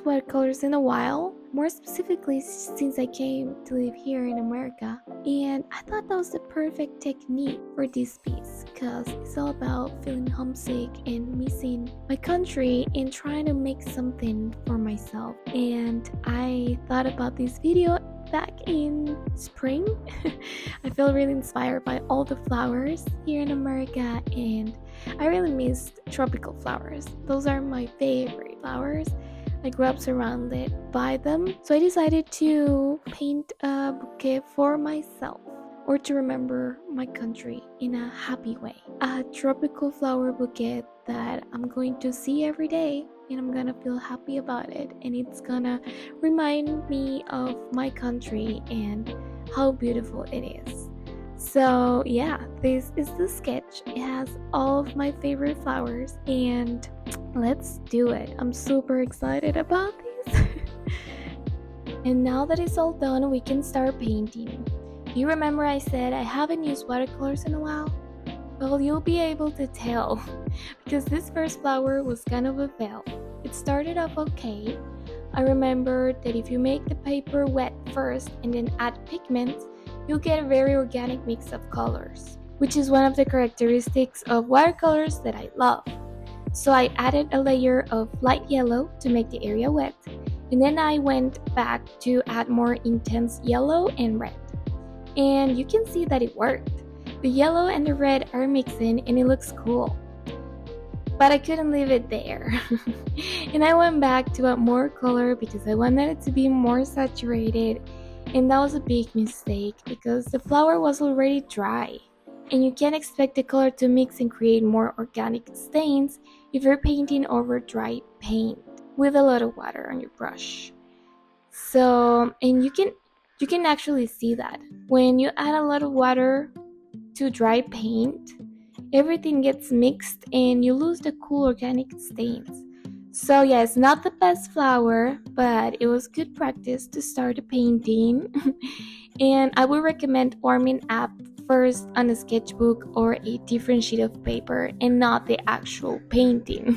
used watercolors in a while, more specifically since I came to live here in America, and I thought that was the perfect technique for this piece because it's all about feeling homesick and missing my country and trying to make something for myself. And I thought about this video back in spring. I feel really inspired by all the flowers here in America, and I really missed tropical flowers. Those are my favorite flowers. I grew up surrounded by them, so I decided to paint a bouquet for myself, or to remember my country in a happy way. A tropical flower bouquet that I'm going to see every day, and I'm gonna feel happy about it, and it's gonna remind me of my country and how beautiful it is. So yeah, this is the sketch. It has all of my favorite flowers, and let's do it. I'm super excited about this. And now that it's all done, we can start painting. You remember I said I haven't used watercolors in a while? Well, you'll be able to tell because this first flower was kind of a fail. It started off okay. I remember that if you make the paper wet first and then add pigments, you'll get a very organic mix of colors, which is one of the characteristics of watercolors that I love. So I added a layer of light yellow to make the area wet, and then I went back to add more intense yellow and red. And you can see that it worked. The yellow and the red are mixing and it looks cool. But I couldn't leave it there. And I went back to add more color because I wanted it to be more saturated. And that was a big mistake because the flower was already dry. And you can't expect the color to mix and create more organic stains if you're painting over dry paint with a lot of water on your brush. So, and you can actually see that when you add a lot of water to dry paint, everything gets mixed and you lose the cool organic stains. So yeah, it's not the best flower, but it was good practice to start a painting. And I would recommend warming up first on a sketchbook or a different sheet of paper and not the actual painting.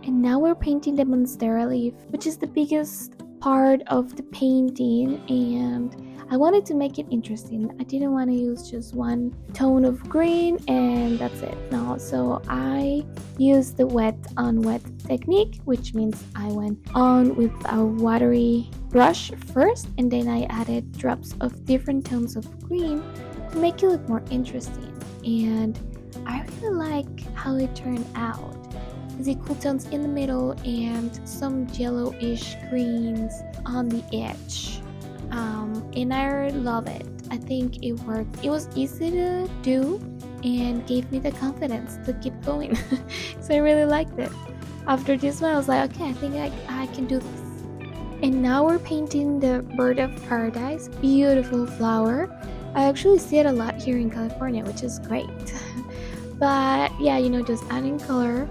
And now we're painting the monstera leaf, which is the biggest part of the painting, and I wanted to make it interesting. I didn't want to use just one tone of green and that's it. No, so I used the wet on wet technique, which means I went on with a watery brush first and then I added drops of different tones of green to make it look more interesting. And I really like how it turned out. The cool tones in the middle and some yellowish greens on the edge. And I love it. I think it worked. It was easy to do and gave me the confidence to keep going. So I really liked it. After this one, I was like, okay, I think I can do this. And now we're painting the bird of paradise. Beautiful flower. I actually see it a lot here in California, which is great. But yeah, just adding color.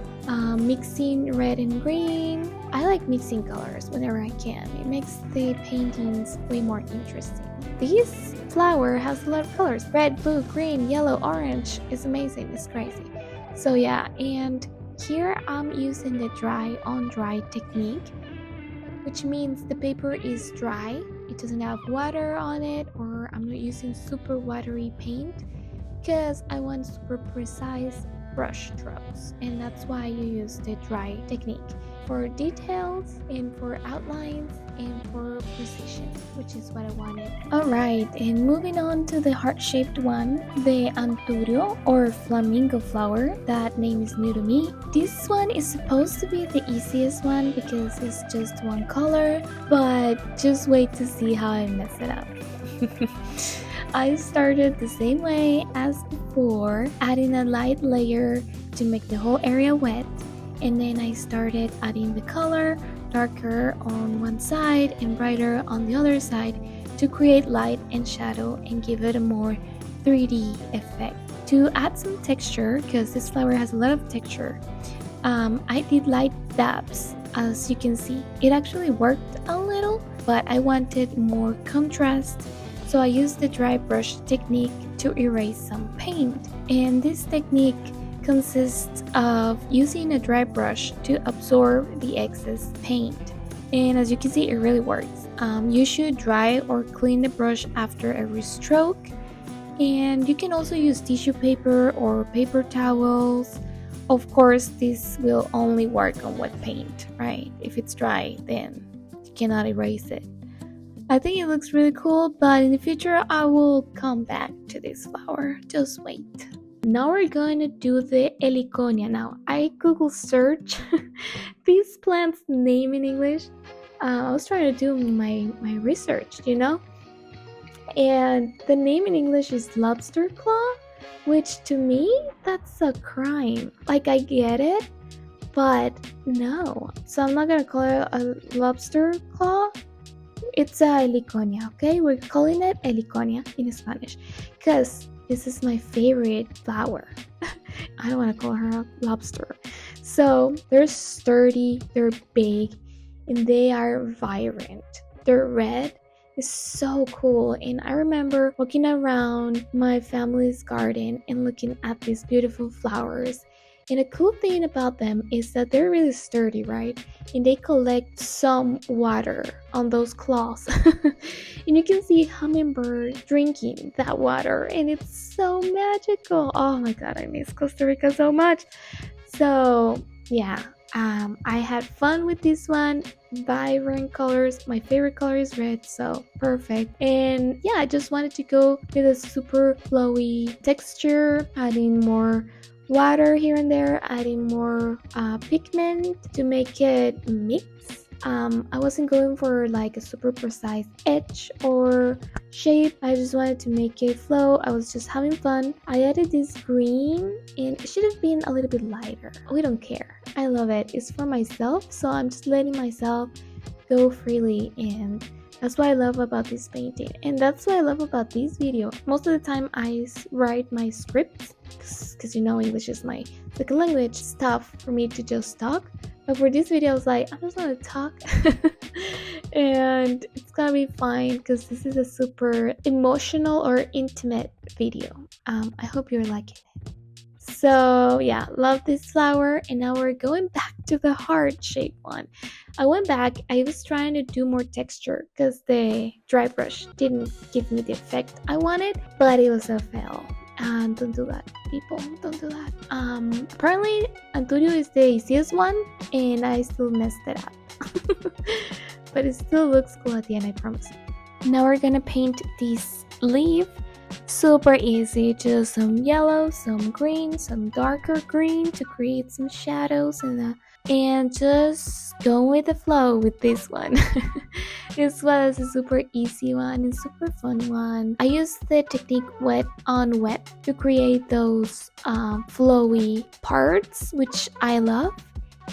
Mixing red and green. I like mixing colors whenever I can. It makes the paintings way more interesting. This flower has a lot of colors. Red, blue, green, yellow, orange. It's amazing. It's crazy. So yeah, and here I'm using the dry on dry technique, which means the paper is dry. It doesn't have water on it, or I'm not using super watery paint because I want super precise brush strokes, and that's why you use the dry technique for details and for outlines and for precision, which is what I wanted. Alright, and moving on to the heart-shaped one, the Anturio or flamingo flower. That name is new to me. This one is supposed to be the easiest one because it's just one color, but just wait to see how I mess it up. I started the same way as before, adding a light layer to make the whole area wet, and then I started adding the color, darker on one side and brighter on the other side to create light and shadow and give it a more 3D effect. To add some texture, because this flower has a lot of texture, I did light dabs. As you can see, it actually worked a little, but I wanted more contrast. So I used the dry brush technique to erase some paint, and this technique consists of using a dry brush to absorb the excess paint. And as you can see, it really works. You should dry or clean the brush after every stroke. And you can also use tissue paper or paper towels. Of course, this will only work on wet paint, right? If it's dry, then you cannot erase it. I think it looks really cool, but in the future I will come back to this flower. Just wait. Now we're going to do the heliconia. Now, I Google search this plant's name in English. I was trying to do my research, and the name in English is lobster claw, which to me, that's a crime. Like, I get it, but no. So I'm not gonna call it a lobster claw. It's a heliconia, okay? We're calling it heliconia in Spanish because this is my favorite flower. I don't want to call her a lobster. So they're sturdy, they're big, and they are vibrant. They're red. It's so cool. And I remember walking around my family's garden and looking at these beautiful flowers. And the cool thing about them is that they're really sturdy, right? And they collect some water on those claws. And you can see hummingbird drinking that water, and it's so magical. Oh my god, I miss Costa Rica so much. So yeah, I had fun with this one. Vibrant colors. My favorite color is red, so perfect. And yeah, I just wanted to go with a super flowy texture, adding more water here and there, adding more pigment to make it mix. I wasn't going for like a super precise edge or shape. I just wanted to make it flow. I was just having fun. I added this green, and it should have been a little bit lighter. We don't care. I love it. It's for myself, so I'm just letting myself go freely, and that's what I love about this painting, and that's what I love about this video. Most of the time I write my scripts because English is my second language. It's tough for me to just talk, but for this video I was like, I just want to talk. And it's gonna be fine because this is a super emotional or intimate video. I hope you're liking it. So yeah, love this flower. And now we're going back to the heart shape one. I went back, I was trying to do more texture because the dry brush didn't give me the effect I wanted, but it was a fail. And don't do that, people, don't do that. Apparently Antonio is the easiest one, and I still messed it up. But it still looks cool at the end, I promise. Now we're gonna paint this leaf. Super easy, just some yellow, some green, some darker green to create some shadows and just go with the flow with this one. This was a super easy one and super fun one. I used the technique wet on wet to create those flowy parts, which I love,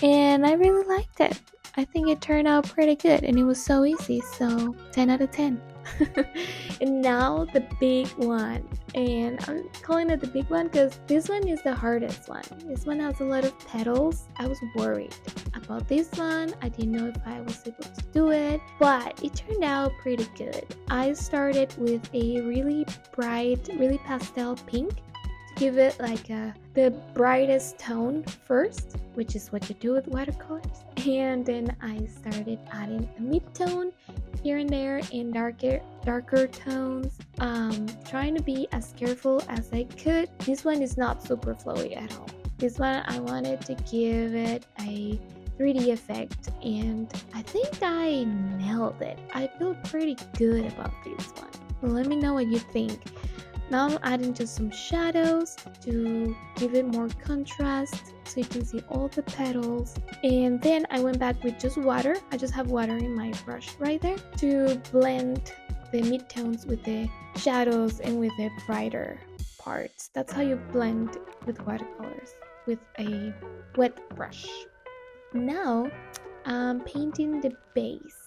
and I really liked it. I think it turned out pretty good, and it was so easy, so 10 out of 10. And now the big one, and I'm calling it the big one because this one is the hardest one. This one has a lot of petals. I was worried about this one. I didn't know if I was able to do it, but it turned out pretty good. I started with a really bright, really pastel pink to give it like the brightest tone first, which is what you do with watercolors. And then I started adding a mid-tone here and there in darker tones, trying to be as careful as I could. This one is not super flowy at all. This one I wanted to give it a 3D effect, and I think I nailed it. I feel pretty good about this one. Let me know what you think. Now I'm adding just some shadows to give it more contrast so you can see all the petals. And then I went back with just water. I just have water in my brush right there to blend the midtones with the shadows and with the brighter parts. That's how you blend with watercolors, with a wet brush. Now I'm painting the base.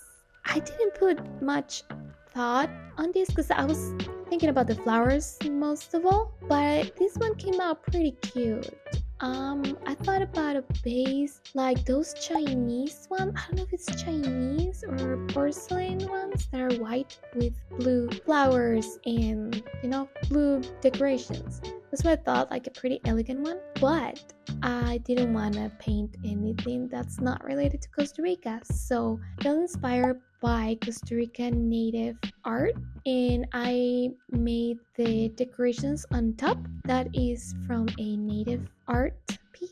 I didn't put much thought on this because I was thinking about the flowers most of all, but this one came out pretty cute. I thought about a base like those Chinese ones. I don't know if it's Chinese or porcelain ones that are white with blue flowers and blue decorations. That's what I thought, like a pretty elegant one. But I didn't want to paint anything that's not related to Costa Rica, so I felt inspired by Costa Rican native art, and I made the decorations on top that is from a native art piece.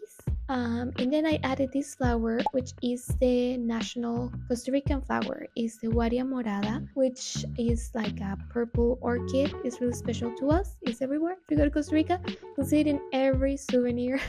And then I added this flower, which is the national Costa Rican flower, is the Guaria Morada, which is like a purple orchid. It's really special to us. It's everywhere. If you go to Costa Rica, you'll see it in every souvenir,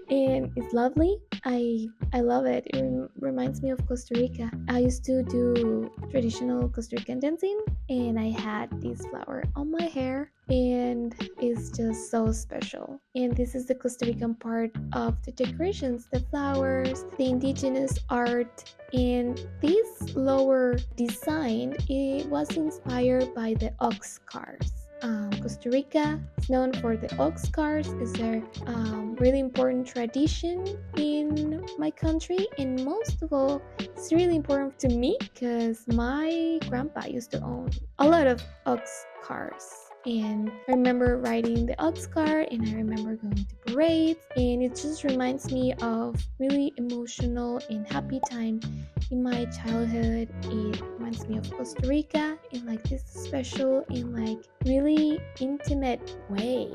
and it's lovely. I love it. It reminds me of Costa Rica. I used to do traditional Costa Rican dancing, and I had this flower on my hair, and it's just so special. And this is the Costa Rican part of the decorations, the flowers, the indigenous art, and this lower design, it was inspired by the ox cars. Costa Rica is known for the ox cars. It's a really important tradition in my country, and most of all, it's really important to me because my grandpa used to own a lot of ox cars. And I remember riding the ox car, and I remember going to parades, and it just reminds me of really emotional and happy time in my childhood. It reminds me of Costa Rica in like this special and like really intimate way,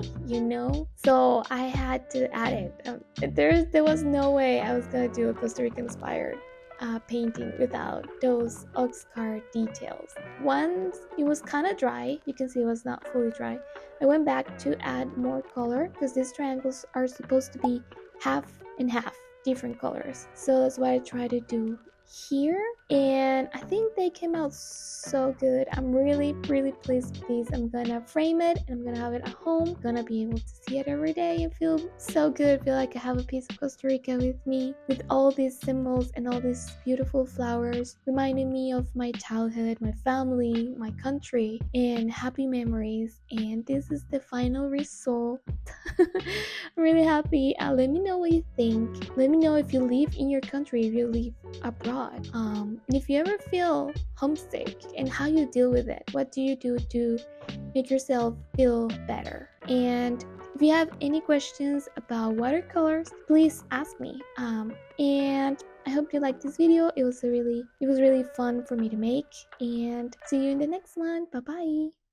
So I had to add it. There was no way I was gonna do a Costa Rican inspired painting without those ox card details. Once it was kind of dry, you can see it was not fully dry, I went back to add more color because these triangles are supposed to be half and half different colors. So that's what I try to do here, and I think they came out so good. I'm really pleased with these. I'm gonna frame it and I'm gonna have it at home. I'm gonna be able to see it every day and feel so good. Feel like I have a piece of Costa Rica with me, with all these symbols and all these beautiful flowers reminding me of my childhood, my family, my country, and happy memories. And this is the final result. I'm really happy. Let me know what you think. Let me know if you live in your country, if you live abroad. And if you ever feel homesick and how you deal with it, what do you do to make yourself feel better? And if you have any questions about watercolors, please ask me. And I hope you liked this video. It was really fun for me to make, and see you in the next one. Bye bye.